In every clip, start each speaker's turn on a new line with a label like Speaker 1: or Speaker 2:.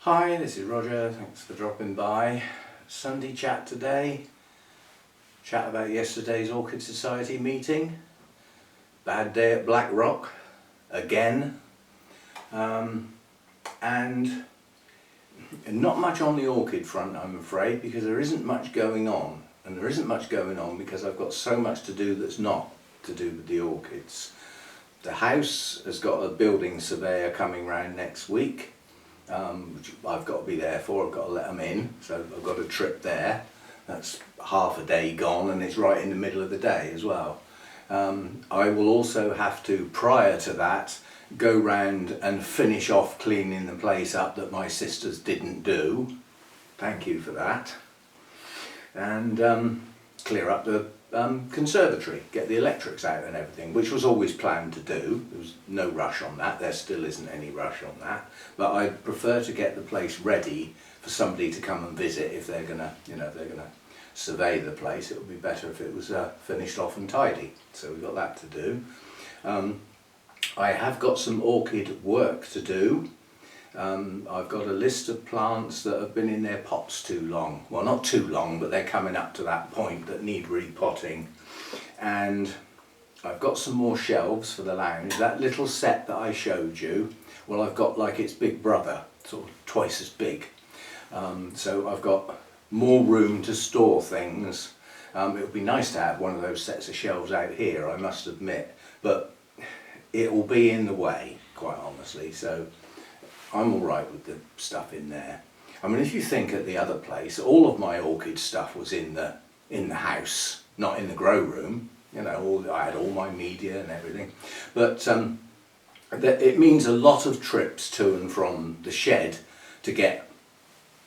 Speaker 1: Hi, this is Roger, thanks for dropping by. Sunday chat today. Chat about yesterday's Orchid Society meeting. Bad day at Black Rock, again. And not much on the orchid front, I'm afraid, because there isn't much going on. And there isn't much going on because I've got so much to do that's not to do with the orchids. The house has got a building surveyor coming round next week. Which I've got to be there for, I've got to let them in, so I've got a trip there. That's half a day gone and it's right in the middle of the day as well. I will also have to, prior to that, go round and finish off cleaning the place up that my sisters didn't do. Thank you for that. And clear up the conservatory, get the electrics out and everything, which was always planned to do. There was no rush on that, there still isn't any rush on that, but I prefer to get the place ready for somebody to come and visit if they're gonna, if they're gonna survey the place. It would be better if it was finished off and tidy, so we've got that to do. I have got some orchid work to do. I've got a list of plants that have been in their pots too long. Well, not too long, but they're coming up to that point that need repotting. And I've got some more shelves for the lounge. That little set that I showed you, well, I've got like its big brother, sort of twice as big. So I've got more room to store things. It would be nice to have one of those sets of shelves out here, I must admit, but it will be in the way, quite honestly. So I'm alright with the stuff in there. I mean, if you think at the other place, all of my orchid stuff was in the house, not in the grow room. I had all my media and everything. But it means a lot of trips to and from the shed to get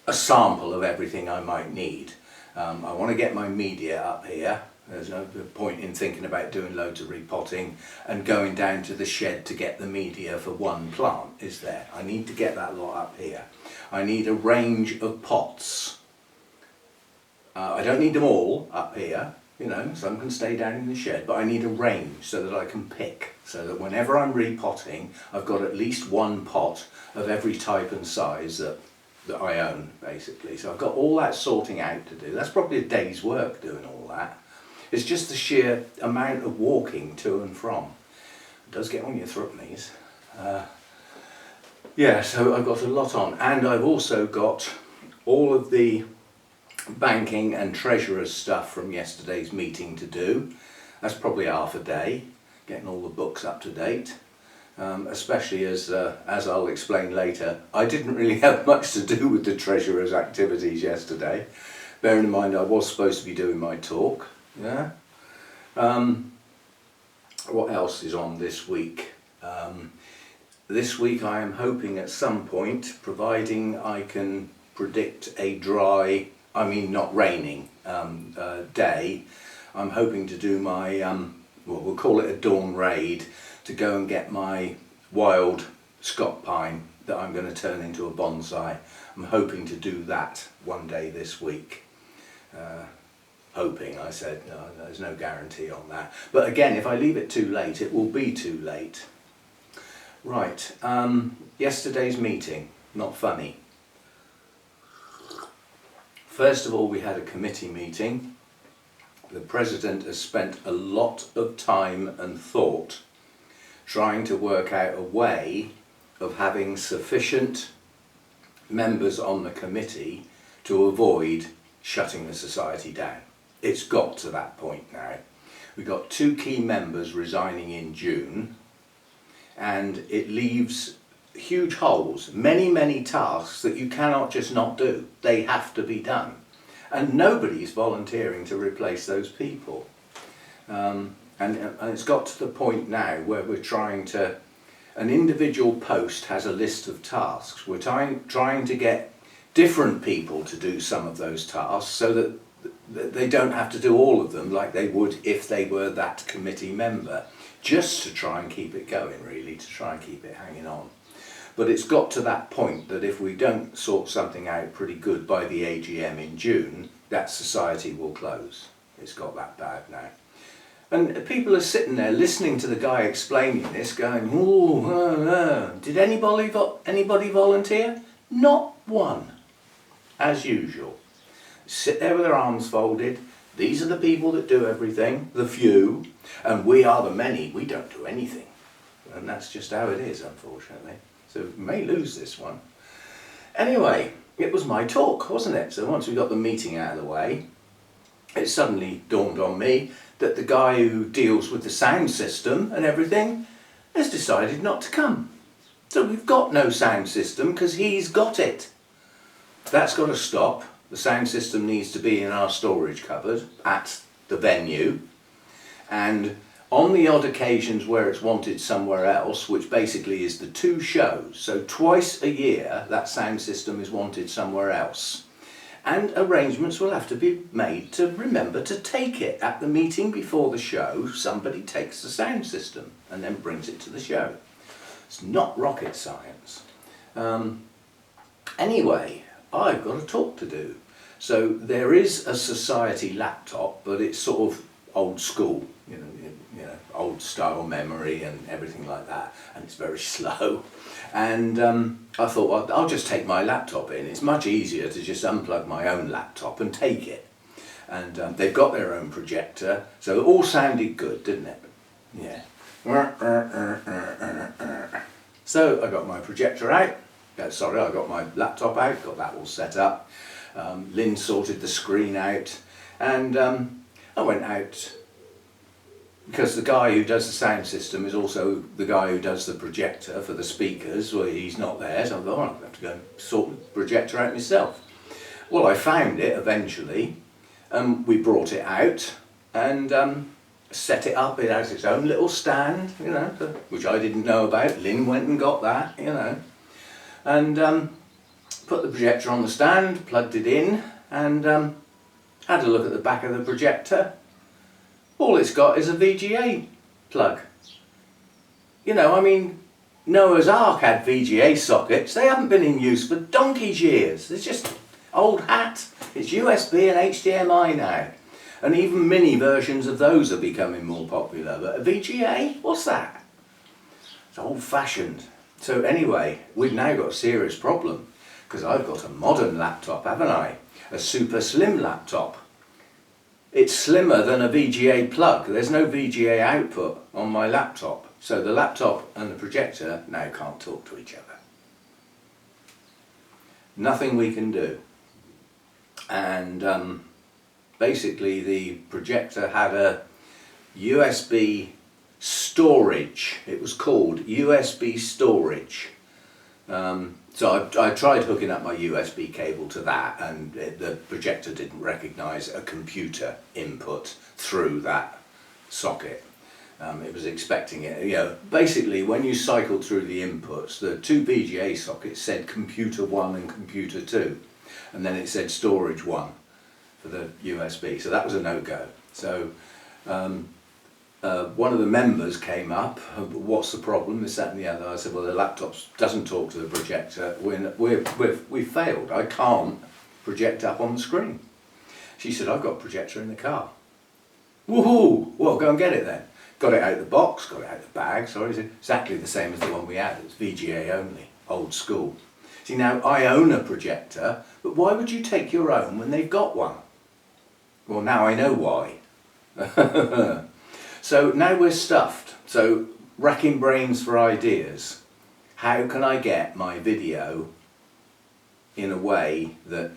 Speaker 1: a sample of everything I might need. I want to get my media up here. There's no point in thinking about doing loads of repotting and going down to the shed to get the media for one plant, is there? I need to get that lot up here. I need a range of pots. I don't need them all up here, some can stay down in the shed, but I need a range so that I can pick, so that whenever I'm repotting, I've got at least one pot of every type and size that I own, basically. So I've got all that sorting out to do. That's probably a day's work doing all that. It's just the sheer amount of walking to and from. It does get on your throat knees. Yeah, so I've got a lot on. And I've also got all of the banking and treasurer's stuff from yesterday's meeting to do. That's probably half a day, getting all the books up to date. Especially as I'll explain later, I didn't really have much to do with the treasurer's activities yesterday. Bearing in mind I was supposed to be doing my talk. Yeah. What else is on this week? This week I am hoping at some point, providing I can predict a dry, not raining, day, I'm hoping to do my, we'll call it a dawn raid, to go and get my wild Scot pine that I'm going to turn into a bonsai. I'm hoping to do that one day this week. Hoping, I said, no, there's no guarantee on that. But again, if I leave it too late, it will be too late. Right, yesterday's meeting, not funny. First of all, we had a committee meeting. The president has spent a lot of time and thought trying to work out a way of having sufficient members on the committee to avoid shutting the society down. It's got to that point now. We've got 2 key members resigning in June, and it leaves huge holes, many tasks that you cannot just not do. They have to be done. And nobody's volunteering to replace those people. And it's got to the point now where we're trying to, an individual post has a list of tasks. We're trying to get different people to do some of those tasks so that they don't have to do all of them like they would if they were that committee member, just to try and keep it going, really, to try and keep it hanging on. But it's got to that point that if we don't sort something out pretty good by the AGM in June, that society will close. It's got that bad now. And people are sitting there listening to the guy explaining this, going, "Oh, did anybody volunteer?" Not one, as usual. Sit there with their arms folded. These are the people that do everything, the few, and we are the many. We don't do anything. And that's just how it is, unfortunately. So we may lose this one. Anyway, it was my talk, wasn't it? So once we got the meeting out of the way, it suddenly dawned on me that the guy who deals with the sound system and everything has decided not to come. So we've got no sound system because he's got it. That's got to stop. The sound system needs to be in our storage cupboard at the venue, and on the odd occasions where it's wanted somewhere else, which basically is the 2 shows, so twice a year that sound system is wanted somewhere else. And arrangements will have to be made to remember to take it at the meeting before the show. Somebody takes the sound system and then brings it to the show. It's not rocket science. Anyway, I've got a talk to do. So there is a society laptop, but it's sort of old school, you know, old style memory and everything like that, and it's very slow. And I thought, well, I'll just take my laptop in. It's much easier to just unplug my own laptop and take it. And they've got their own projector, so it all sounded good, didn't it? Yeah. So I got my projector out. I got my laptop out, got that all set up. Lynn sorted the screen out, and I went out because the guy who does the sound system is also the guy who does the projector for the speakers. Well, he's not there, so I thought, I'll have to go and sort the projector out myself. Well, I found it eventually, and we brought it out and set it up. It has its own little stand, you know, which I didn't know about. Lynn went and got that, you know, and put the projector on the stand, plugged it in, and had a look at the back of the projector. All it's got is a VGA plug. You know, I mean, Noah's Ark had VGA sockets. They haven't been in use for donkey's years. It's just old hat. It's USB and HDMI now. And even mini versions of those are becoming more popular. But a VGA? What's that? It's old fashioned. So anyway, we've now got a serious problem, because I've got a modern laptop, haven't I? A super slim laptop. It's slimmer than a VGA plug. There's no VGA output on my laptop. So the laptop and the projector now can't talk to each other. Nothing we can do. And basically the projector had a USB storage. It was called USB storage. So I tried hooking up my USB cable to that, and the projector didn't recognise a computer input through that socket. It was expecting it. You know, basically when you cycled through the inputs, the 2 VGA sockets said computer 1 and computer 2, and then it said storage 1 for the USB. So that was a no-go. So one of the members came up, what's the problem, this, that and the other. I said, well, the laptop doesn't talk to the projector, we've failed, I can't project up on the screen. She said, I've got a projector in the car. Woohoo! Well, go and get it then. Got it out of the box, got it out of the bag, sorry, it's exactly the same as the one we had. It's VGA only, old school. See, now I own a projector, but why would you take your own when they've got one? Well, now I know why. So now we're stuffed. So racking brains for ideas. How can I get my video in a way that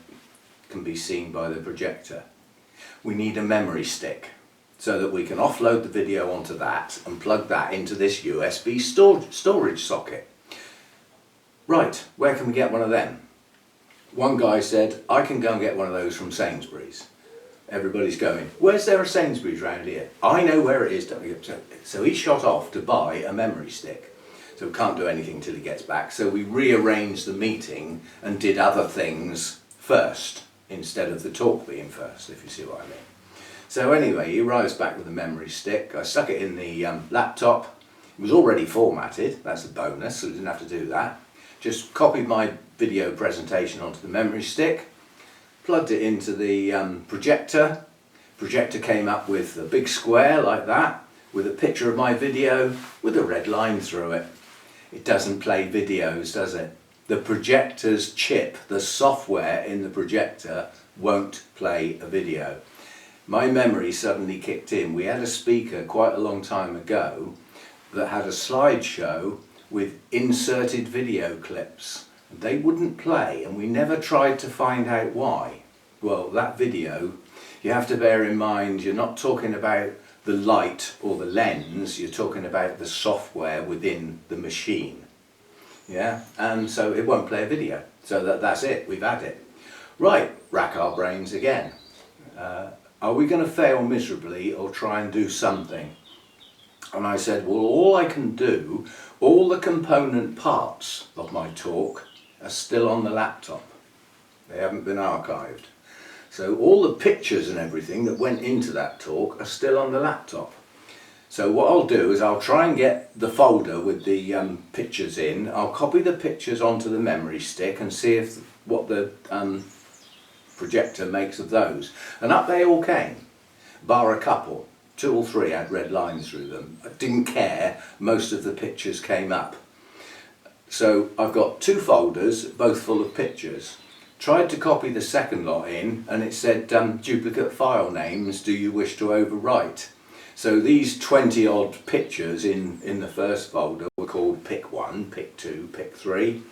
Speaker 1: can be seen by the projector? We need a memory stick so that we can offload the video onto that and plug that into this USB storage socket. Right, where can we get one of them? One guy said, I can go and get one of those from Sainsbury's. Everybody's going, where's there a Sainsbury's round here? I know where it is, don't we? So he shot off to buy a memory stick. So we can't do anything till he gets back. So we rearranged the meeting and did other things first, instead of the talk being first, if you see what I mean. So anyway, he arrives back with a memory stick. I stuck it in the laptop. It was already formatted, that's a bonus, so we didn't have to do that. Just copied my video presentation onto the memory stick, plugged it into the projector. Projector came up with a big square like that, with a picture of my video with a red line through it. It doesn't play videos, does it? the projector's chip, the software in the projector, won't play a video. My memory suddenly kicked in. We had a speaker quite a long time ago that had a slideshow with inserted video clips. They wouldn't play, and we never tried to find out why. Well, that video, you have to bear in mind, you're not talking about the light or the lens, you're talking about the software within the machine. Yeah, and so it won't play a video. So that's it, we've had it. Right, rack our brains again. Are we going to fail miserably or try and do something? And I said, well, all I can do, all the component parts of my talk are still on the laptop. They haven't been archived. So all the pictures and everything that went into that talk are still on the laptop. So what I'll do is I'll try and get the folder with the pictures in. I'll copy the pictures onto the memory stick and see if what the projector makes of those. And up they all came, bar a couple. 2 or 3 had red lines through them. I didn't care, most of the pictures came up. So I've got 2 folders, both full of pictures. Tried to copy the second lot in and it said duplicate file names, do you wish to overwrite? So these 20 odd pictures in the first folder were called pick 1, pick 2, pick 3.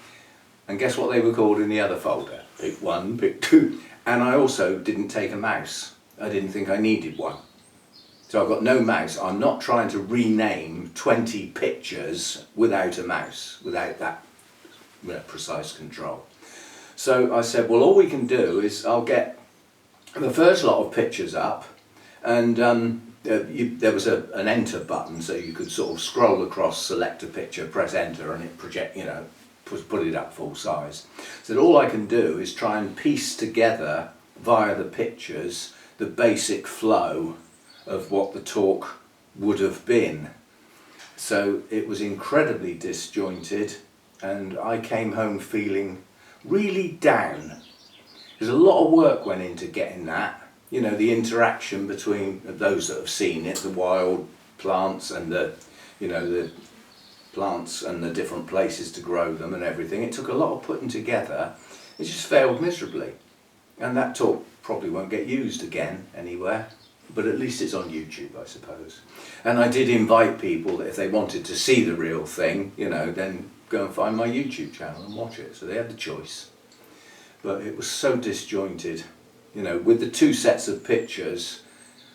Speaker 1: And guess what they were called in the other folder? Pick 1, pick 2. And I also didn't take a mouse. I didn't think I needed one. So I've got no mouse. I'm not trying to rename 20 pictures without a mouse, without that precise control. So I said, well, all we can do is I'll get the first lot of pictures up, and there was an enter button, so you could sort of scroll across, select a picture, press enter, and it project, put it up full size. So all I can do is try and piece together via the pictures the basic flow of what the talk would have been. So it was incredibly disjointed, and I came home feeling really down. There's a lot of work went into getting that. The interaction between those that have seen it, the wild plants and the plants and the different places to grow them and everything. It took a lot of putting together. It just failed miserably. And that talk probably won't get used again anywhere. But at least it's on YouTube, I suppose. And I did invite people that if they wanted to see the real thing, then go and find my YouTube channel and watch it. So they had the choice. But it was so disjointed. With the 2 sets of pictures,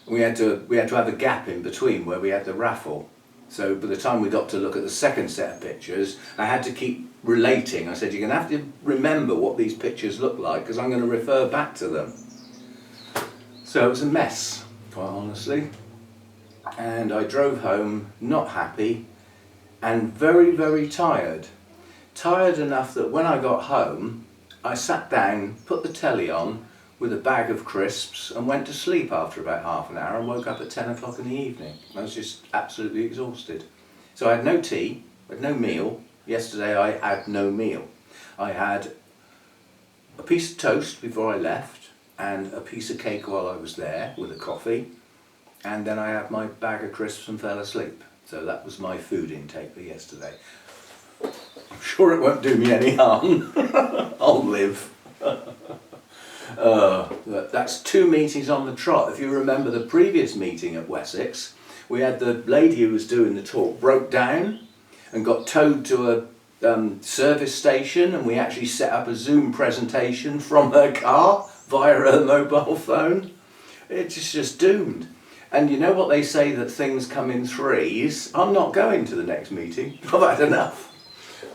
Speaker 1: we had to have a gap in between where we had the raffle. So by the time we got to look at the second set of pictures, I had to keep relating. I said, you're going to have to remember what these pictures look like because I'm going to refer back to them. So it was a mess, quite honestly, and I drove home not happy and very, very tired. Tired enough that when I got home I sat down, put the telly on with a bag of crisps and went to sleep after about half an hour and woke up at 10 o'clock in the evening. I was just absolutely exhausted. So I had no tea, I had no meal. Yesterday I had no meal. I had a piece of toast before I left and a piece of cake while I was there with a coffee, and then I had my bag of crisps and fell asleep. So that was my food intake for yesterday. I'm sure it won't do me any harm. I'll live. That's 2 meetings on the trot. If you remember the previous meeting at Wessex, we had the lady who was doing the talk broke down and got towed to a service station, and we actually set up a Zoom presentation from her car via her mobile phone. It's just doomed. And you know what they say, that things come in threes? I'm not going to the next meeting. I've had enough.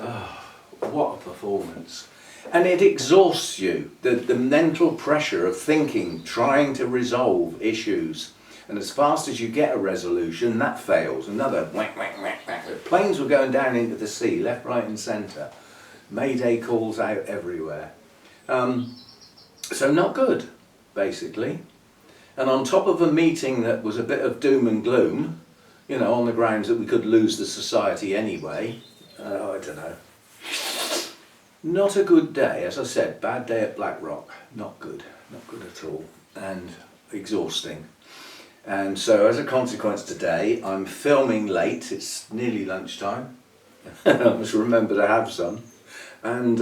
Speaker 1: Oh, what a performance. And it exhausts you, the mental pressure of thinking, trying to resolve issues. And as fast as you get a resolution, that fails. Another whack, whack, whack, whack. Planes were going down into the sea, left, right and centre. Mayday calls out everywhere. So not good, basically. And on top of a meeting that was a bit of doom and gloom, on the grounds that we could lose the society anyway, I don't know. Not a good day, as I said, bad day at Blackrock. Not good at all, and exhausting. And so as a consequence today, I'm filming late, it's nearly lunchtime. I must remember to have some. And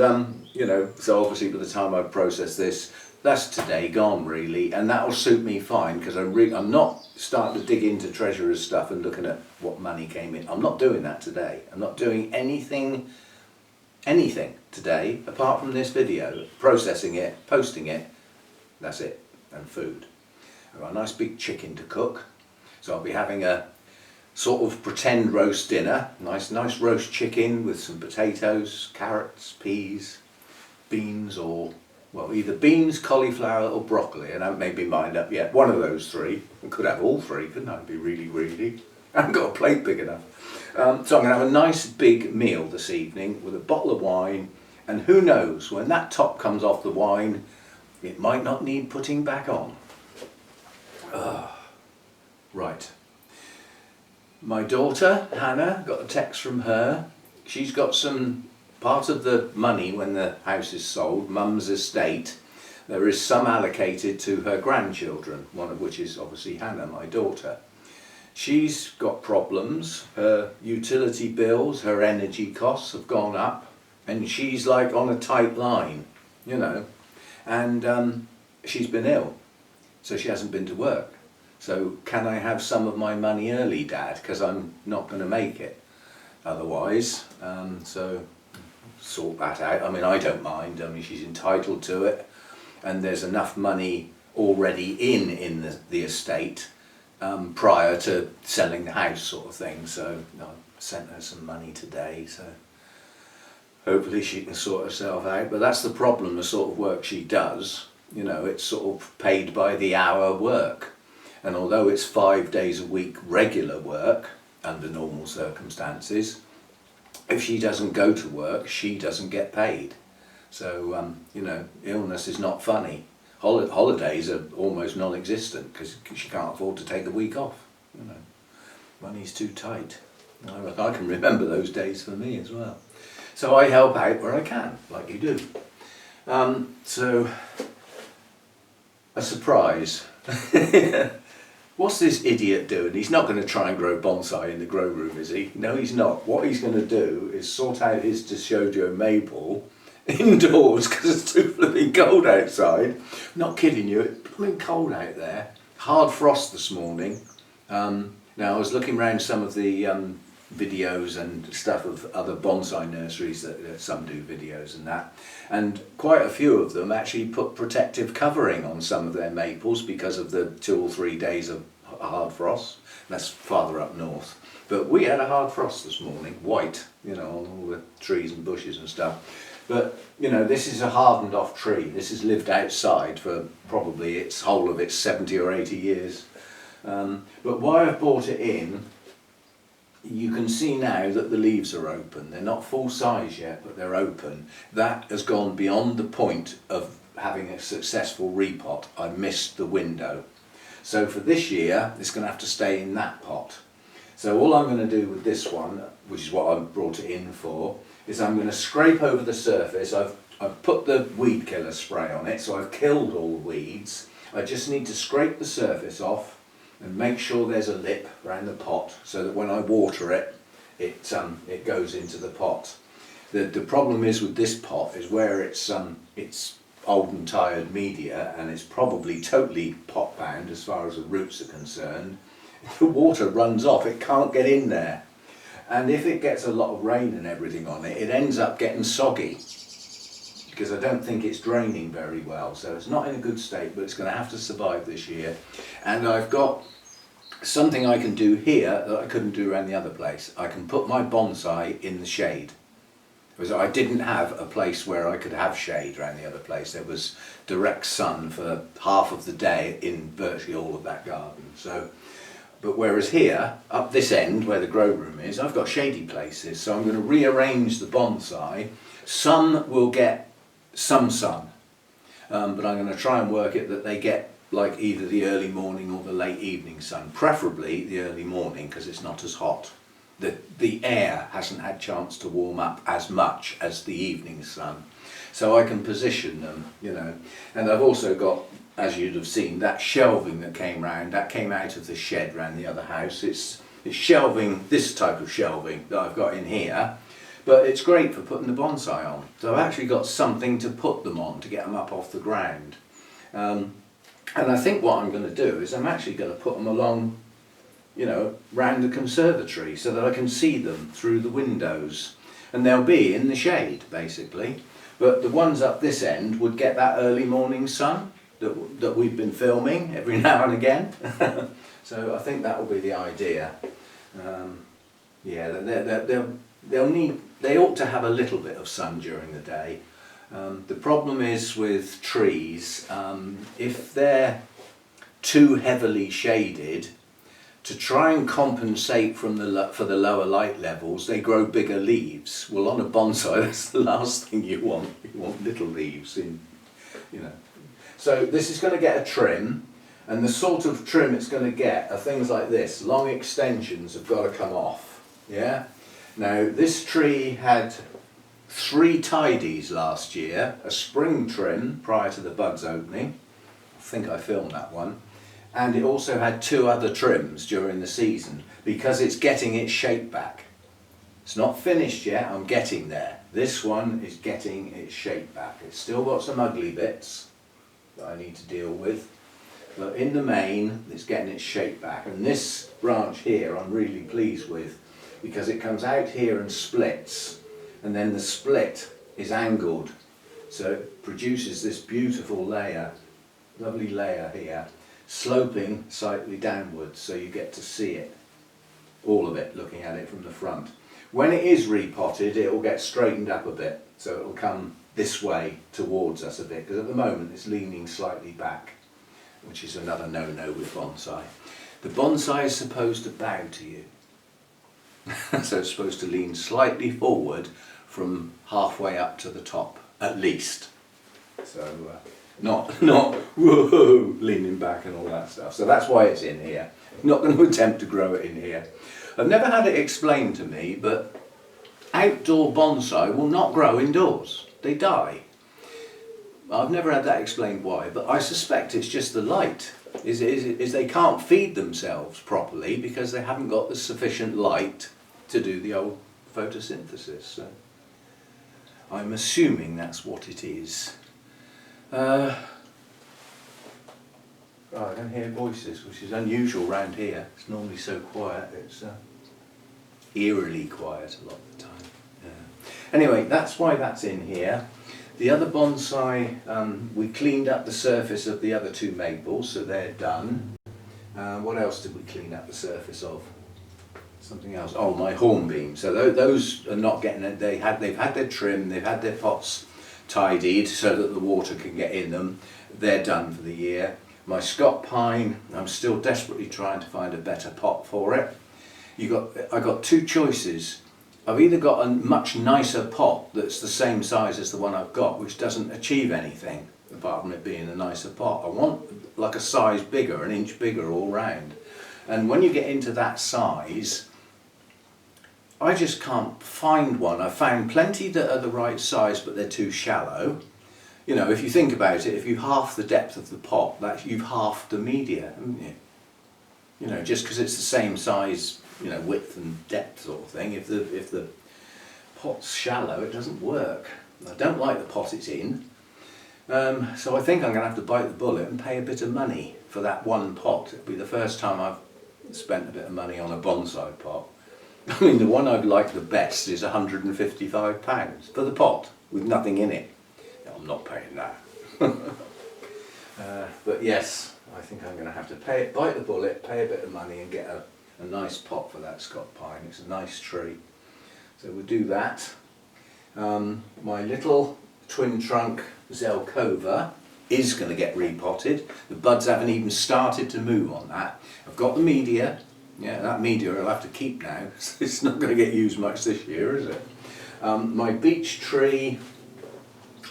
Speaker 1: you know, so obviously by the time I process this, that's today gone really, and that'll suit me fine, because I'm not starting to dig into treasurer's stuff and looking at what money came in. I'm not doing that today. I'm not doing anything today apart from this video, processing it, posting it. That's it, and food. I've got a nice big chicken to cook, so I'll be having a sort of pretend roast dinner. Nice roast chicken with some potatoes, carrots, peas, beans, or well, either beans, cauliflower or broccoli, and I haven't made my mind up yet. One of those three. I could have all three, couldn't I? It'd be really greedy. I haven't got a plate big enough. So I'm going to have a nice big meal this evening with a bottle of wine, and who knows, when that top comes off the wine, it might not need putting back on. Right. My daughter, Hannah, got a text from her. She's got some part of the money when the house is sold, Mum's estate. There is some allocated to her grandchildren, one of which is obviously Hannah, my daughter. She's got problems. Her utility bills, her energy costs have gone up, and she's like on a tight line, you know. And she's been ill, so she hasn't been to work. So can I have some of my money early, Dad? Because I'm not going to make it otherwise. So sort that out. I mean, I don't mind. I mean, she's entitled to it, and there's enough money already in the estate prior to selling the house, sort of thing. So I sent her some money today, so hopefully she can sort herself out. But that's the problem, the sort of work she does. You know, it's sort of paid by the hour work. And although it's 5 days a week regular work under normal circumstances, if she doesn't go to work, she doesn't get paid. So, you know, illness is not funny. Holidays are almost non-existent because she can't afford to take a week off. You know, money's too tight. I can remember those days for me as well. So I help out where I can, like you do. So, a surprise. What's this idiot doing? He's not going to try and grow bonsai in the grow room, is he? No, he's not. What he's going to do is sort out his Dishojo maple indoors because it's too flipping cold outside. I'm not kidding you, it's flipping cold out there. Hard frost this morning. Now I was looking around some of the videos and stuff of other bonsai nurseries that some do videos and that, and quite a few of them actually put protective covering on some of their maples because of the 2 or 3 days of hard frost. That's farther up north, but we had a hard frost this morning, white, you know, on all the trees and bushes and stuff. But you know, this is a hardened off tree. This has lived outside for probably its whole of its 70 or 80 years. But why I've brought it in, you can see now that the leaves are open. They're not full size yet, but they're open. That has gone beyond the point of having a successful repot. I missed the window. So for this year, it's going to have to stay in that pot. So all I'm going to do with this one, which is what I've brought it in for, is I'm going to scrape over the surface. I've put the weed killer spray on it, so I've killed all the weeds. I just need to scrape the surface off and make sure there's a lip around the pot so that when I water it, it goes into the pot. The problem is with this pot is where it's old and tired media, and it's probably totally pot bound as far as the roots are concerned. If the water runs off, it can't get in there. And if it gets a lot of rain and everything on it, it ends up getting soggy because I don't think it's draining very well. So it's not in a good state, but it's going to have to survive this year. And I've got something I can do here that I couldn't do around the other place. I can put my bonsai in the shade. Because I didn't have a place where I could have shade around the other place. There was direct sun for half of the day in virtually all of that garden. So, but whereas here, up this end where the grow room is, I've got shady places. So I'm going to rearrange the bonsai. Some will get some sun, but I'm going to try and work it that they get like either the early morning or the late evening sun, preferably the early morning because it's not as hot. The air hasn't had chance to warm up as much as the evening sun, so I can position them, you know. And I've also got, as you'd have seen, that shelving that came round, that came out of the shed round the other house. It's shelving, this type of shelving that I've got in here, But it's great for putting the bonsai on. So I've actually got something to put them on to get them up off the ground. And I think what I'm going to do is I'm actually going to put them along, you know, round the conservatory so that I can see them through the windows. And they'll be in the shade, basically. But the ones up this end would get that early morning sun that we've been filming every now and again. So I think that will be the idea. Yeah, they ought to have a little bit of sun during the day. The problem is with trees, if they're too heavily shaded, to try and compensate for the lower light levels, they grow bigger leaves. Well, on a bonsai, that's the last thing you want. You want little leaves in, you know. So this is going to get a trim, and the sort of trim it's going to get are things like this. Long extensions have got to come off. Yeah. Now this tree had 3 tidies last year, a spring trim prior to the buds opening. I think I filmed that one. And it also had 2 other trims during the season because it's getting its shape back. It's not finished yet, I'm getting there. This one is getting its shape back. It's still got some ugly bits that I need to deal with, but in the main it's getting its shape back. And this branch here I'm really pleased with because it comes out here and splits, and then the split is angled, so it produces this beautiful layer, lovely layer here, sloping slightly downwards, so you get to see it, all of it, looking at it from the front. When it is repotted, it will get straightened up a bit, so it will come this way towards us a bit, because at the moment it's leaning slightly back, which is another no-no with bonsai. The bonsai is supposed to bow to you, so it's supposed to lean slightly forward from halfway up to the top, at least. So not whoa, leaning back and all that stuff. So that's why it's in here. I'm not going to attempt to grow it in here. I've never had it explained to me, but outdoor bonsai will not grow indoors. They die. I've never had that explained why, but I suspect it's just the light. Is they can't feed themselves properly because they haven't got the sufficient light to do the old photosynthesis. So I'm assuming that's what it is. Oh, I can hear voices, which is unusual round here. It's normally so quiet. It's eerily quiet a lot of the time. Yeah. Anyway, that's why that's in here. The other bonsai, we cleaned up the surface of the other 2 maples, so they're done. What else did we clean up the surface of? Something else. Oh, my hornbeam. So those are not getting it. They've had their trim. They've had their pots tidied so that the water can get in them. They're done for the year. My Scott pine, I'm still desperately trying to find a better pot for it. I got 2 choices. I've either got a much nicer pot that's the same size as the one I've got, which doesn't achieve anything apart from it being a nicer pot. I want like a size bigger, an inch bigger all round. And when you get into that size, I just can't find one. I've found plenty that are the right size, but they're too shallow. You know, if you think about it, if you half the depth of the pot, you've halved the media, haven't you? You know, just because it's the same size, you know, width and depth sort of thing. If the pot's shallow, it doesn't work. I don't like the pot it's in. So I think I'm going to have to bite the bullet and pay a bit of money for that one pot. It'll be the first time I've spent a bit of money on a bonsai pot. I mean, the one I'd like the best is £155 for the pot with nothing in it. I'm not paying that. But yes, I think I'm going to have to bite the bullet, pay a bit of money and get a nice pot for that Scott pine. It's a nice tree. So we'll do that. My little twin trunk Zelkova is going to get repotted. The buds haven't even started to move on that. I've got the media. Yeah, that media I'll have to keep now. It's not going to get used much this year, is it? My beech tree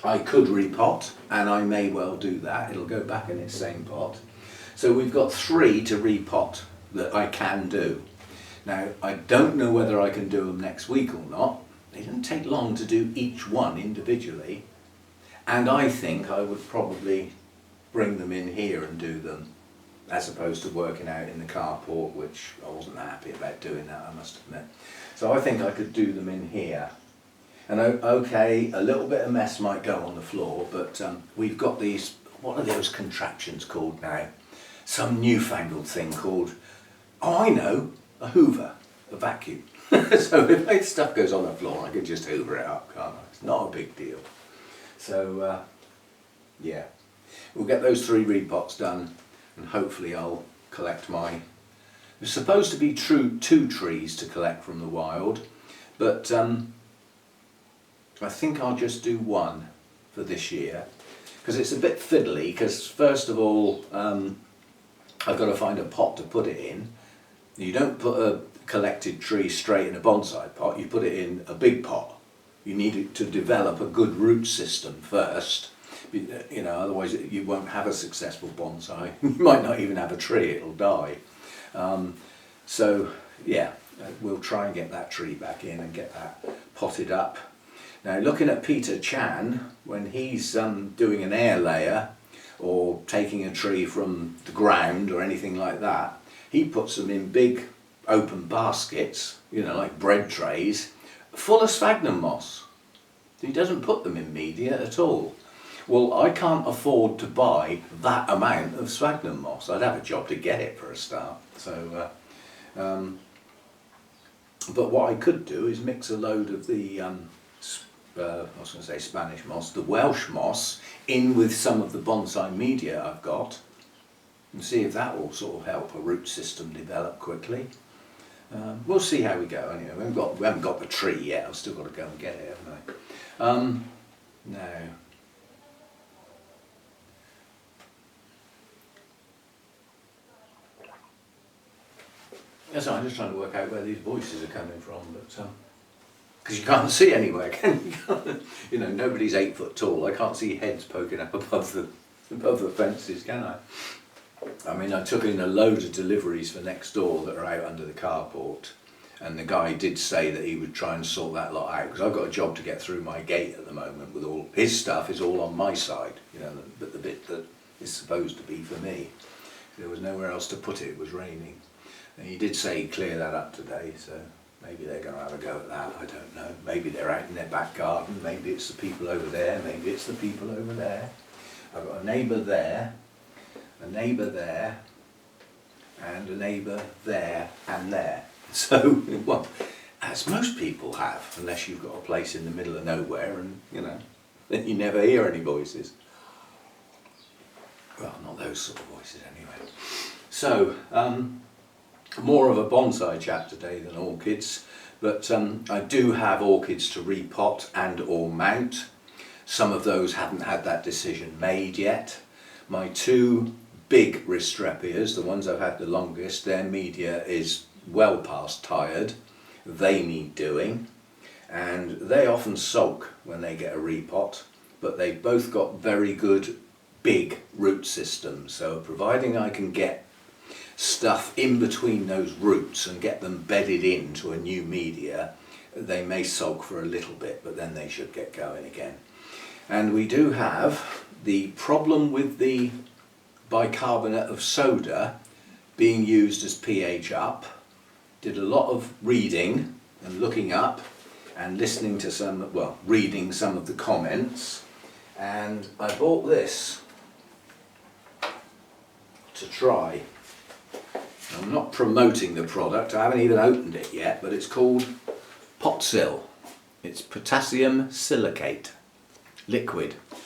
Speaker 1: I could repot, and I may well do that. It'll go back in its same pot. So we've got 3 to repot that I can do. Now, I don't know whether I can do them next week or not. They don't take long to do each one individually. And I think I would probably bring them in here and do them, as opposed to working out in the carport, which I wasn't happy about doing that, I must admit. So I think I could do them in here. And okay, a little bit of mess might go on the floor, but we've got these, what are those contraptions called now? Some newfangled thing called, oh I know, a hoover, a vacuum. So if stuff goes on the floor, I can just hoover it up, can't I? It's not a big deal. So yeah, we'll get those 3 repots done, and hopefully I'll collect my, there's supposed to be 2 trees to collect from the wild, but I think I'll just do 1 for this year, because it's a bit fiddly, because first of all I've got to find a pot to put it in. You don't put a collected tree straight in a bonsai pot, you put it in a big pot. You need it to develop a good root system first, you know, otherwise you won't have a successful bonsai. You might not even have a tree, it'll die. So yeah, we'll try and get that tree back in and get that potted up. Now looking at Peter Chan, when he's doing an air layer or taking a tree from the ground or anything like that, he puts them in big open baskets, you know, like bread trays, full of sphagnum moss. He doesn't put them in media at all. Well, I can't afford to buy that amount of sphagnum moss. I'd have a job to get it for a start. So, but what I could do is mix a load of the, I was going to say Spanish moss, the Welsh moss, in with some of the bonsai media I've got, and see if that will sort of help a root system develop quickly. We'll see how we go. Anyway, we haven't got the tree yet. I've still got to go and get it, haven't I? No. Yes, I'm just trying to work out where these voices are coming from, but because you can't see anywhere, can you? You know, nobody's 8 foot tall. I can't see heads poking up above the fences, can I? I mean, I took in a load of deliveries for next door that are out under the carport, and the guy did say that he would try and sort that lot out, because I've got a job to get through my gate at the moment with all his stuff is all on my side, you know, but the bit that is supposed to be for me. There was nowhere else to put it, it was raining. And he did say he'd clear that up today, so maybe they're going to have a go at that, I don't know. Maybe they're out in their back garden, maybe it's the people over there, maybe it's the people over there. I've got a neighbour there, a neighbour there, and a neighbour there and there. So, well, as most people have, unless you've got a place in the middle of nowhere and, you know, then you never hear any voices. Well, not those sort of voices anyway. So, more of a bonsai chat today than orchids, but I do have orchids to repot and or mount. Some of those haven't had that decision made yet. My 2 big Ristrepias, the ones I've had the longest, their media is well past tired. They need doing, and they often sulk when they get a repot, but they've both got very good big root systems, so providing I can get stuff in between those roots and get them bedded into a new media, they may sulk for a little bit, but then they should get going again. And we do have the problem with the bicarbonate of soda being used as pH up. Did a lot of reading and looking up and listening to some, well, reading some of the comments, and I bought this to try. I'm not promoting the product, I haven't even opened it yet, but it's called Potsil. It's potassium silicate, liquid. It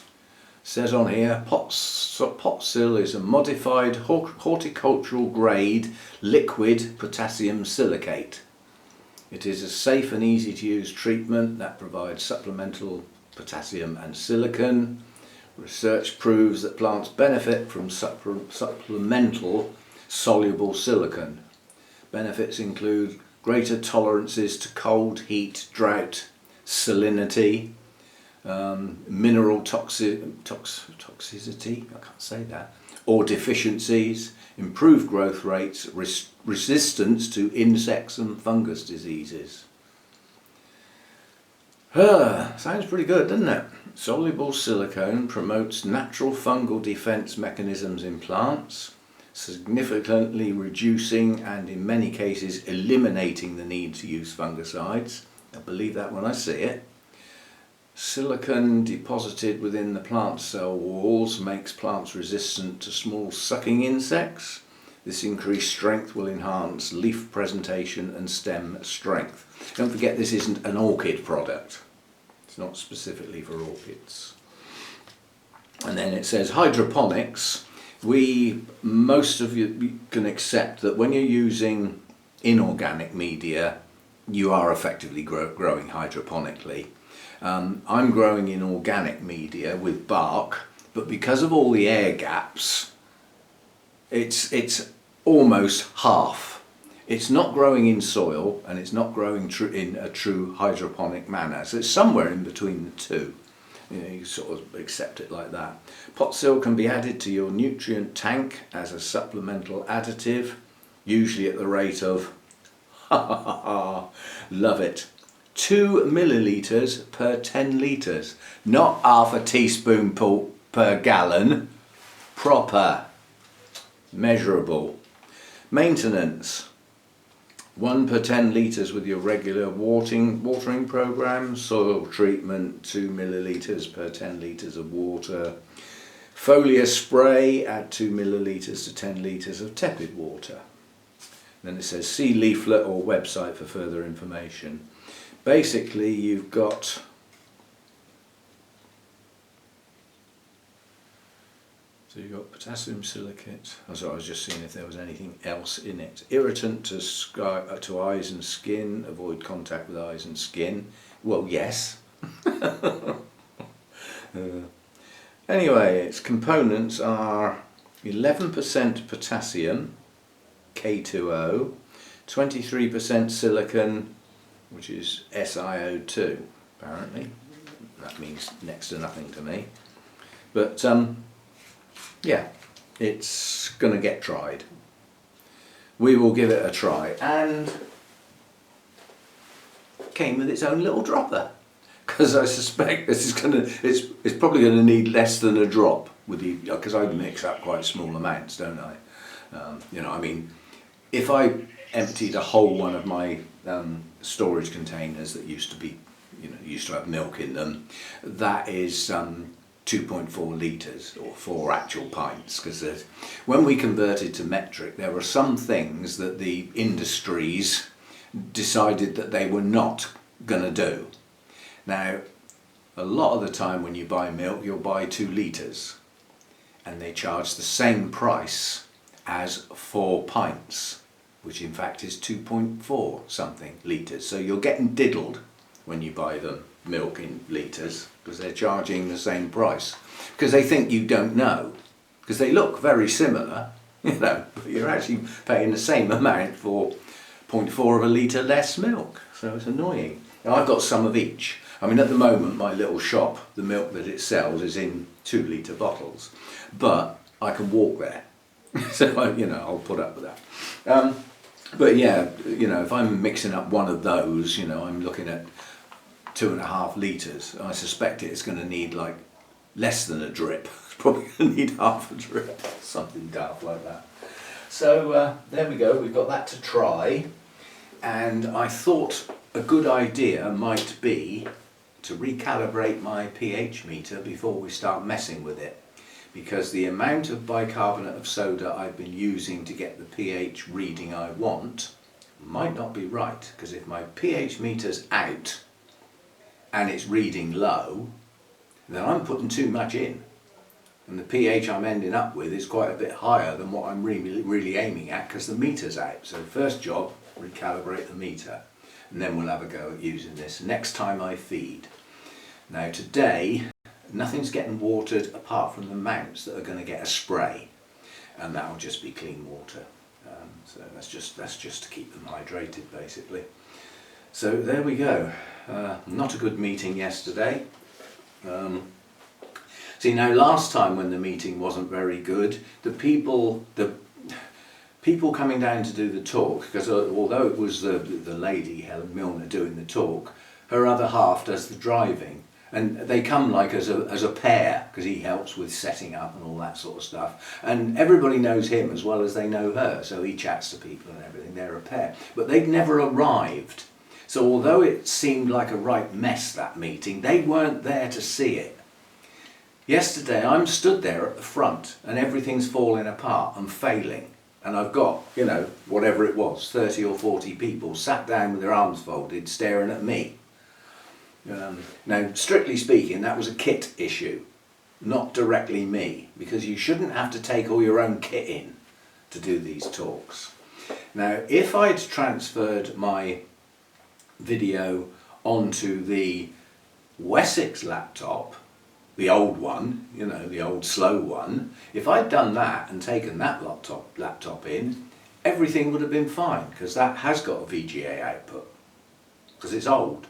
Speaker 1: says on here, Potsil is a modified horticultural grade liquid potassium silicate. It is a safe and easy to use treatment that provides supplemental potassium and silicon. Research proves that plants benefit from supplemental soluble silicon. Benefits include greater tolerances to cold, heat, drought, salinity, mineral toxicity, I can't say that, or deficiencies, improved growth rates, resistance to insects and fungus diseases. Sounds pretty good, doesn't it? Soluble silicone promotes natural fungal defense mechanisms in plants, significantly reducing and in many cases eliminating the need to use fungicides. I believe that when I see it. Silicon deposited within the plant cell walls makes plants resistant to small sucking insects. This increased strength will enhance leaf presentation and stem strength. Don't forget, this isn't an orchid product. It's not specifically for orchids. And then it says hydroponics. Most of you can accept that when you're using inorganic media, you are effectively growing hydroponically. I'm growing in organic media with bark, but because of all the air gaps, it's almost half. It's not growing in soil and it's not growing in a true hydroponic manner. So it's somewhere in between the two. You sort of accept it like that. Pot sill can be added to your nutrient tank as a supplemental additive, usually at the rate of, love it, 2 millilitres per 10 litres, not half a teaspoon per gallon, proper, measurable. Maintenance, 1 per 10 litres with your regular watering programme. Soil treatment, 2 millilitres per 10 litres of water. Foliar spray, add 2 millilitres to 10 litres of tepid water. Then it says see leaflet or website for further information. Basically you've got potassium silicate. Oh, sorry, I was just seeing if there was anything else in it. Irritant to eyes and skin. Avoid contact with eyes and skin. Well, yes. Anyway, its components are 11% potassium, K2O, 23% silicon, which is SiO2, apparently. That means next to nothing to me. But yeah, it's going to get tried. We will give it a try. And came with its own little dropper, because I suspect this is it's probably going to need less than a drop with the, because I mix up quite small amounts, don't I? You know, I mean, if I emptied a whole one of my storage containers that used to be, you know, used to have milk in them, that is 2.4 litres or 4 actual pints, because when we converted to metric, there were some things that the industries decided that they were not going to do. Now, a lot of the time when you buy milk, you'll buy 2 litres, and they charge the same price as 4 pints, which in fact is 2.4 something litres. So you're getting diddled when you buy them milk in litres, because they're charging the same price, because they think you don't know, because they look very similar, you know, but you're actually paying the same amount for 0.4 of a litre less milk. So it's annoying. Now, I've got some of each. I mean, at the moment my little shop, the milk that it sells is in 2 litre bottles, but I can walk there. So, you know, I'll put up with that. But yeah, you know, if I'm mixing up one of those, you know, I'm looking at 2.5 litres. I suspect it's going to need like less than a drip. It's probably going to need half a drip, something daft like that. So there we go, we've got that to try. And I thought a good idea might be to recalibrate my pH meter before we start messing with it, because the amount of bicarbonate of soda I've been using to get the pH reading I want might not be right, because if my pH meter's out and it's reading low, then I'm putting too much in, and the pH I'm ending up with is quite a bit higher than what I'm really aiming at, because the meter's out. So first job, recalibrate the meter, and then we'll have a go at using this next time I feed. Now today, nothing's getting watered apart from the mounts that are going to get a spray, and that'll just be clean water. So that's just to keep them hydrated, basically. So there we go. Not a good meeting yesterday. See, now last time when the meeting wasn't very good, the people coming down to do the talk, because although it was the lady, Helen Milner, doing the talk, her other half does the driving. And they come like as a pair, because he helps with setting up and all that sort of stuff. And everybody knows him as well as they know her, so he chats to people and everything. They're a pair. But they'd never arrived. So although it seemed like a right mess, that meeting, they weren't there to see it. Yesterday I'm stood there at the front and everything's falling apart and failing. And I've got, you know, whatever it was, 30 or 40 people sat down with their arms folded staring at me. Now, strictly speaking, that was a kit issue, not directly me, because you shouldn't have to take all your own kit in to do these talks. Now, if I'd transferred my video onto the Wessex laptop, the old one, you know, the old slow one, if I'd done that and taken that laptop in, everything would have been fine, because that has got a VGA output, because it's old.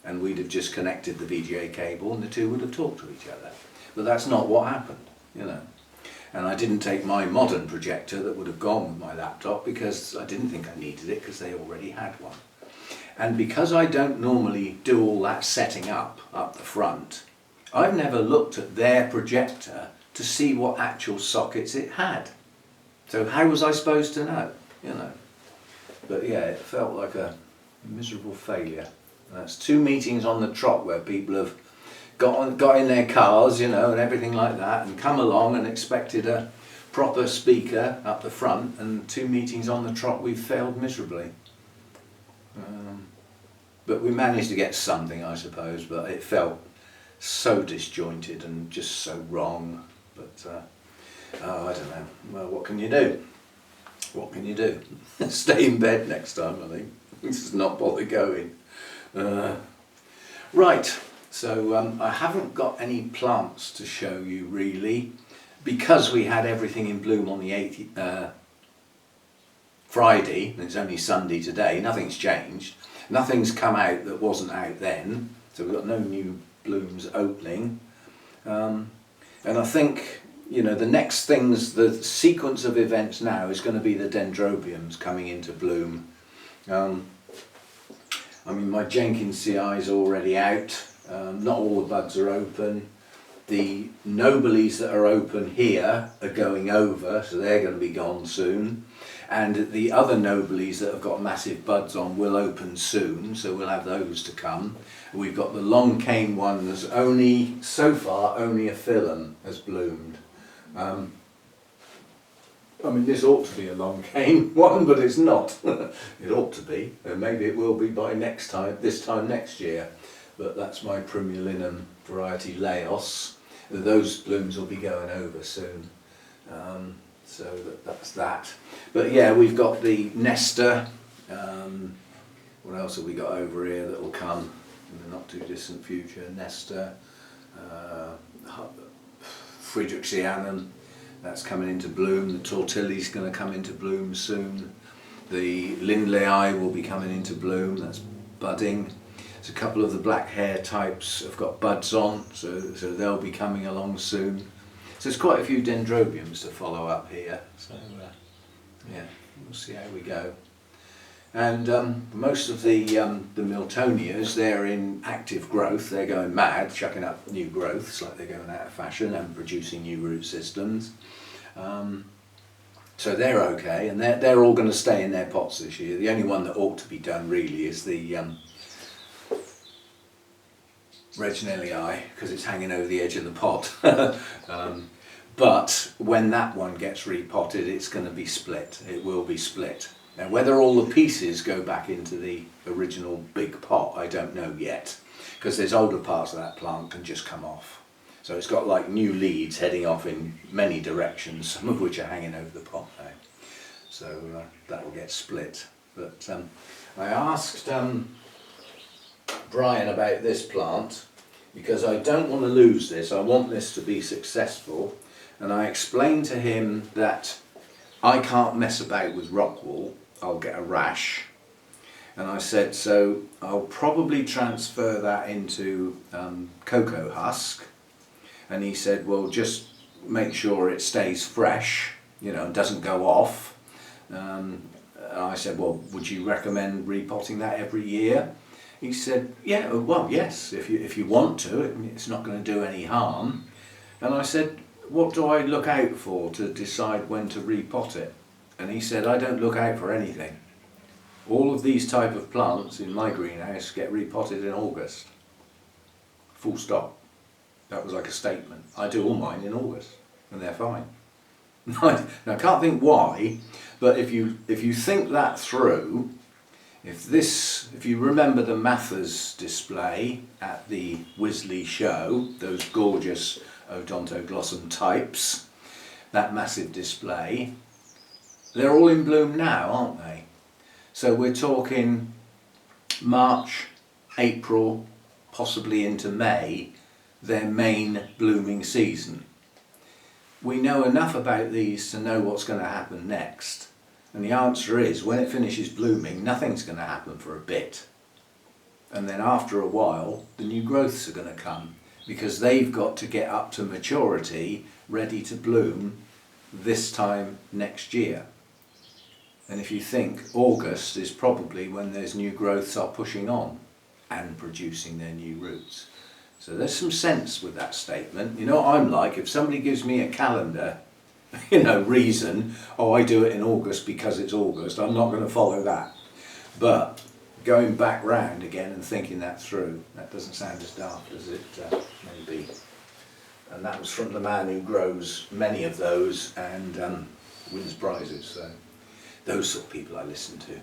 Speaker 1: And we'd have just connected the VGA cable and the two would have talked to each other. But that's not what happened, you know. And I didn't take my modern projector that would have gone with my laptop because I didn't think I needed it because they already had one. And because I don't normally do all that setting up the front, I've never looked at their projector to see what actual sockets it had. So how was I supposed to know, you know? But yeah, it felt like a miserable failure. That's 2 meetings on the trot where people have got in their cars, you know, and everything like that, and come along and expected a proper speaker up the front, and 2 meetings on the trot we've failed miserably. But we managed to get something, I suppose, but it felt so disjointed and just so wrong. But oh, I don't know. Well, what can you do? What can you do? Stay in bed next time, I think. Just not bother going. Right, so I haven't got any plants to show you really, because we had everything in bloom on the 8th Friday, and it's only Sunday today. Nothing's changed. Nothing's come out that wasn't out then, so we've got no new blooms opening. And I think, you know, the next things, the sequence of events now is going to be the dendrobiums coming into bloom. I mean, my Jenkins CI is already out. Not all the buds are open. The Noblies that are open here are going over, so they're going to be gone soon. And the other Noblies that have got massive buds on will open soon, so we'll have those to come. We've got the long cane one that's only, so far, only a phyllum has bloomed. I mean, this ought to be a long cane one, but it's not. It ought to be, and maybe it will be by this time next year. But that's my Primulinum variety Laos. Those blooms will be going over soon. So that's that. But yeah, we've got the Nesta. What else have we got over here that will come in the not too distant future? Nesta, Friedrichianum. That's coming into bloom. The Tortilli's going to come into bloom soon. The Lindleyi will be coming into bloom. That's budding. There's a couple of the black hair types have got buds on, so they'll be coming along soon. So there's quite a few dendrobiums to follow up here. So yeah, we'll see how we go. And most of the Miltonias, they're in active growth. They're going mad, chucking up new growths like they're going out of fashion and producing new root systems. So they're okay, and they're all going to stay in their pots this year. The only one that ought to be done really is the Reginellii, because it's hanging over the edge of the pot. But when that one gets repotted, it's going to be split. It will be split. Now, whether all the pieces go back into the original big pot, I don't know yet, because there's older parts of that plant can just come off. So it's got like new leads heading off in many directions, some of which are hanging over the pot now. So that will get split. But I asked Brian about this plant, because I don't want to lose this. I want this to be successful. And I explained to him that I can't mess about with rock wool. I'll get a rash. And I said, so I'll probably transfer that into cocoa husk. And he said, well, just make sure it stays fresh, you know, and doesn't go off. I said, well, would you recommend repotting that every year? He said, yeah, well, yes, if you want to, it's not going to do any harm. And I said, what do I look out for to decide when to repot it? And he said, I don't look out for anything. All of these type of plants in my greenhouse get repotted in August. Full stop. That was like a statement. I do all mine in August and they're fine. Now I can't think why, but if you think that through, if you remember the Mathers display at the Wisley show, those gorgeous Odontoglossum types, that massive display, they're all in bloom now, aren't they? So we're talking March, April, possibly into May, their main blooming season. We know enough about these to know what's going to happen next. And the answer is, when it finishes blooming, nothing's going to happen for a bit. And then after a while, the new growths are going to come, because they've got to get up to maturity, ready to bloom this time next year. And if you think August is probably when those new growths are pushing on and producing their new roots. So there's some sense with that statement. You know what I'm like, if somebody gives me a calendar, reason, oh, I do it in August because it's August, I'm not going to follow that. But going back round again and thinking that through, that doesn't sound as daft as it may be. And that was from the man who grows many of those and wins prizes. So those sort of people I listen to.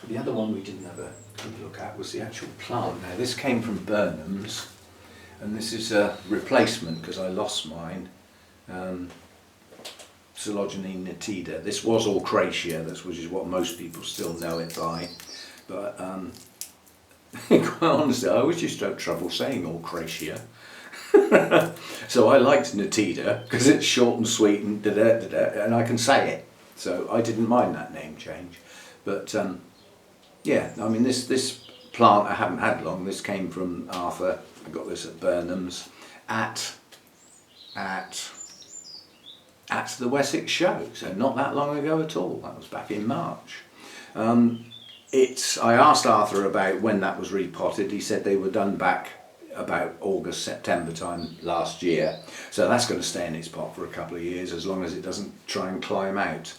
Speaker 1: The other one we didn't have a good look at was the actual plant. Now this came from Burnham's, and this is a replacement because I lost mine. Coleogyne nitida. This was Orchids, which is what most people still know it by. But quite honestly, I always used to have trouble saying Orchids. So I liked nitida because it's short and sweet and and I can say it. So I didn't mind that name change. But yeah, I mean this plant I haven't had long. This came from Arthur. I got this at Burnham's at the Wessex show, so not that long ago at all. That was back in March. I asked Arthur about when that was repotted. He said they were done back about August, September time last year. So that's going to stay in its pot for a couple of years as long as it doesn't try and climb out.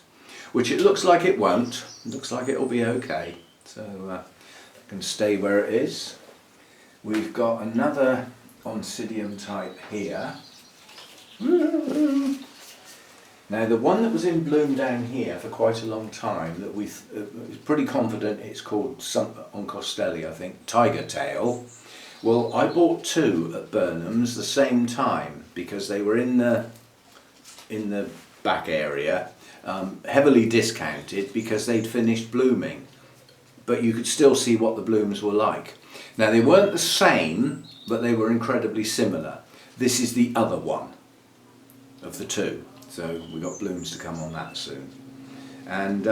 Speaker 1: Which it looks like it won't. It looks like it'll be okay. So it can stay where it is. We've got another Oncidium type here. Now the one that was in bloom down here for quite a long time, that we're pretty confident it's called Oncostelli, I think, Tiger Tail. Well, I bought two at Burnham's the same time because they were in the back area, heavily discounted because they'd finished blooming. But you could still see what the blooms were like. Now they weren't the same, but they were incredibly similar. This is the other one of the two. So we've got blooms to come on that soon. And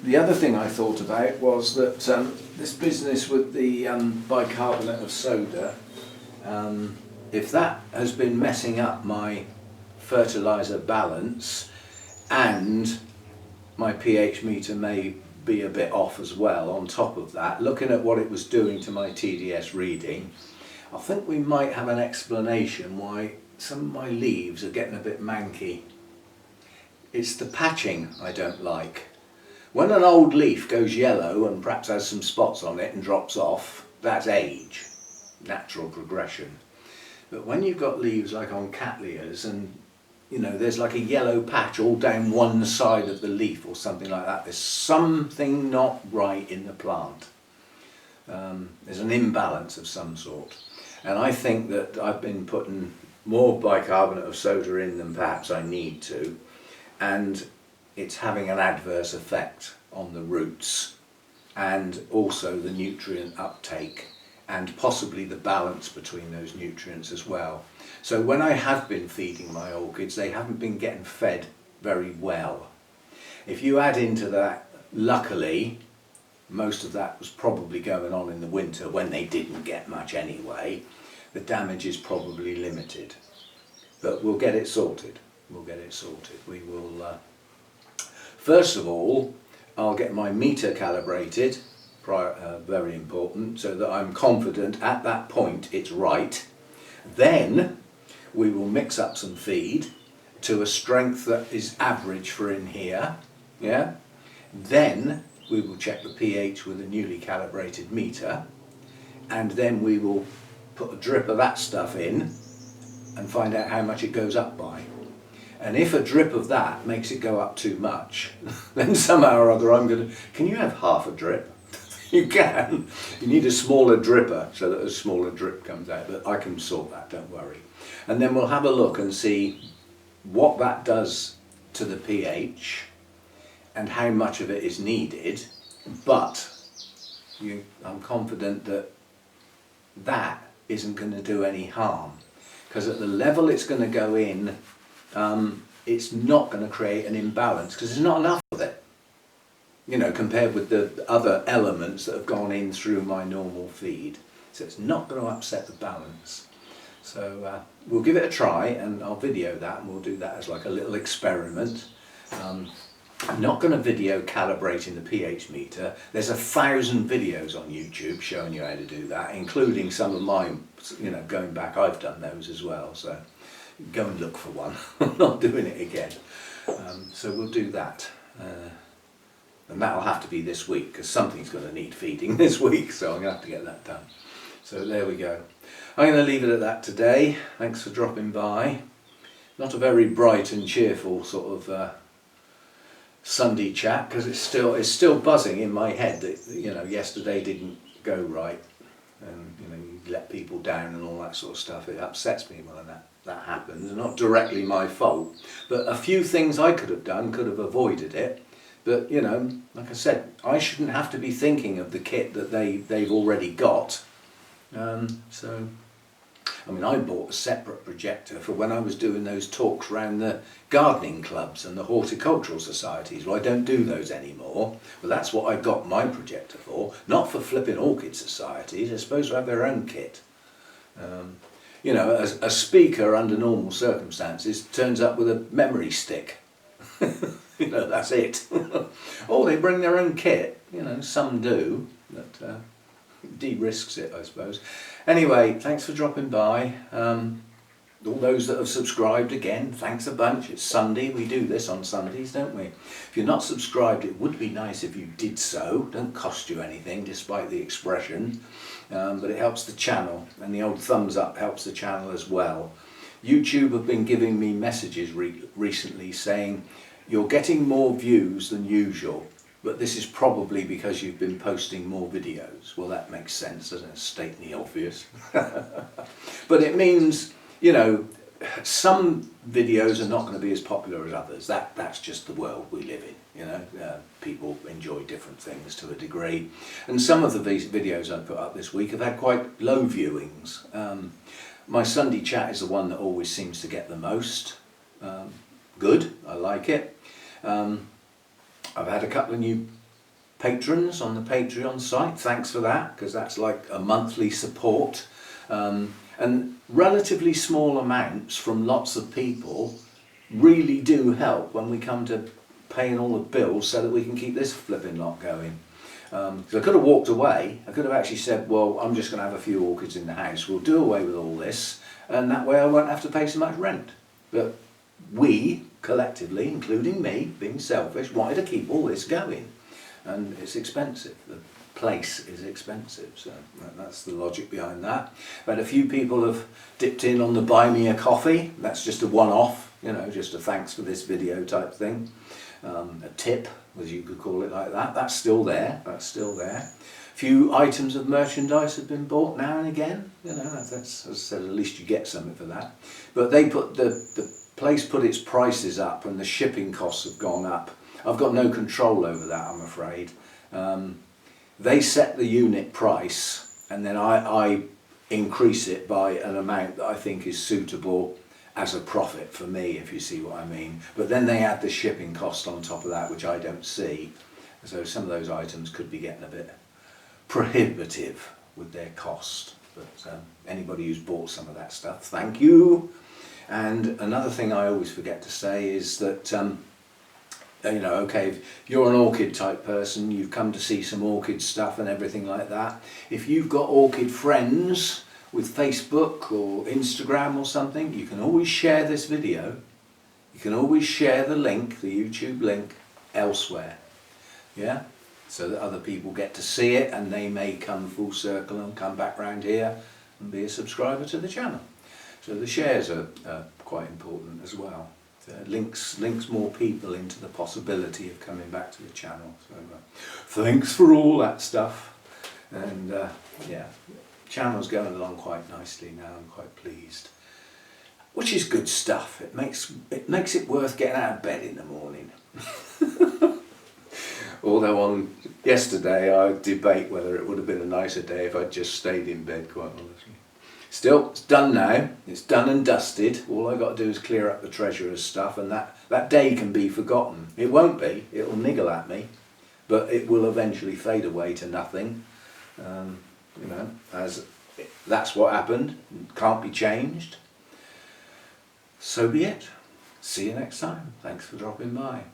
Speaker 1: the other thing I thought about was that this business with the bicarbonate of soda, if that has been messing up my fertiliser balance, and my pH meter may be a bit off as well on top of that, looking at what it was doing to my TDS reading, I think we might have an explanation why some of my leaves are getting a bit manky. It's the patching I don't like. When an old leaf goes yellow and perhaps has some spots on it and drops off, that's age, natural progression. But when you've got leaves like on Cattleyas and there's like a yellow patch all down one side of the leaf or something like that, there's something not right in the plant. There's an imbalance of some sort. And I think that I've been putting more bicarbonate of soda in than perhaps I need to, and it's having an adverse effect on the roots and also the nutrient uptake and possibly the balance between those nutrients as well. So when I have been feeding my orchids, they haven't been getting fed very well. If you add into that, luckily, most of that was probably going on in the winter when they didn't get much anyway. The damage is probably limited, but we'll get it sorted. We'll get it sorted. We will, first of all, I'll get my meter calibrated, very important, so that I'm confident at that point it's right. Then we will mix up some feed to a strength that is average for in here, yeah? Then we will check the pH with a newly calibrated meter, and then we will put a drip of that stuff in and find out how much it goes up by. And if a drip of that makes it go up too much, then somehow or other I'm going to... Can you have half a drip? You can. You need a smaller dripper so that a smaller drip comes out, but I can sort that, don't worry. And then we'll have a look and see what that does to the pH and how much of it is needed, but I'm confident that that isn't going to do any harm, because at the level it's going to go in, it's not going to create an imbalance, because there's not enough of it, you know, compared with the other elements that have gone in through my normal feed. So it's not going to upset the balance. So we'll give it a try, and I'll video that, and we'll do that as like a little experiment. I'm not going to video calibrating the pH meter. There's 1,000 videos on YouTube showing you how to do that, including some of mine, you know, going back. I've done those as well, so go and look for one. I'm not doing it again. So we'll do that. And that'll have to be this week, because something's going to need feeding this week, so I'm going to have to get that done. So there we go. I'm going to leave it at that today. Thanks for dropping by. Not a very bright and cheerful sort of Sunday chat, because it's still buzzing in my head that, you know, yesterday didn't go right, and you know, you let people down and all that sort of stuff. It upsets me when that happens. Not directly my fault, but a few things I could have done could have avoided it. But you know, like I said, I shouldn't have to be thinking of the kit that they've already got. So I mean, I bought a separate projector for when I was doing those talks around the gardening clubs and the horticultural societies. Well, I don't do those anymore. Well, that's what I got my projector for, not for flipping orchid societies. They're supposed to have their own kit. You know, a speaker under normal circumstances turns up with a memory stick. You know, that's it. Or they bring their own kit. You know, some do, but de-risks it, I suppose. Anyway, thanks for dropping by. All those that have subscribed, again, thanks a bunch. It's Sunday. We do this on Sundays, don't we? If you're not subscribed, it would be nice if you did so. Don't cost you anything, despite the expression. But it helps the channel, and the old thumbs up helps the channel as well. YouTube have been giving me messages recently saying, you're getting more views than usual, but this is probably because you've been posting more videos. Well, that makes sense, doesn't it? Stating the obvious. But it means, you know, some videos are not going to be as popular as others. That's just the world we live in, you know. People enjoy different things to a degree. And some of the videos I put up this week have had quite low viewings. My Sunday chat is the one that always seems to get the most. Good, I like it. I've had a couple of new patrons on the Patreon site. Thanks for that, because that's like a monthly support. And relatively small amounts from lots of people really do help when we come to paying all the bills so that we can keep this flipping lot going. Because I could have walked away. I could have actually said, well, I'm just going to have a few orchids in the house. We'll do away with all this, and that way I won't have to pay so much rent. But we, collectively, including me, being selfish, wanted to keep all this going. And it's expensive. The place is expensive, so that's the logic behind that. But a few people have dipped in on the buy me a coffee. That's just a one-off, you know, just a thanks for this video type thing. A tip, as you could call it like that. That's still there. That's still there. A few items of merchandise have been bought now and again. You know, that's, as I said, at least you get something for that. But they put the place put its prices up, and the shipping costs have gone up. I've got no control over that, I'm afraid. They set the unit price, and then I increase it by an amount that I think is suitable as a profit for me, if you see what I mean. But then they add the shipping cost on top of that, which I don't see. So some of those items could be getting a bit prohibitive with their cost. But anybody who's bought some of that stuff, thank you. And another thing I always forget to say is that, you know, okay, if you're an orchid type person, you've come to see some orchid stuff and everything like that. If you've got orchid friends with Facebook or Instagram or something, you can always share this video. You can always share the link, the YouTube link, elsewhere. Yeah, so that other people get to see it and they may come full circle and come back round here and be a subscriber to the channel. So the shares are quite important as well. So it links more people into the possibility of coming back to the channel. So thanks for all that stuff. And yeah, channel's going along quite nicely now. I'm quite pleased, which is good stuff. It makes it worth getting out of bed in the morning. Although on yesterday I debate whether it would have been a nicer day if I'd just stayed in bed, quite honestly. Still, it's done now. It's done and dusted. All I got to do is clear up the treasurer's stuff, and that day can be forgotten. It won't be. It'll niggle at me, but it will eventually fade away to nothing. You know, as that's what happened. Can't be changed. So be it. See you next time. Thanks for dropping by.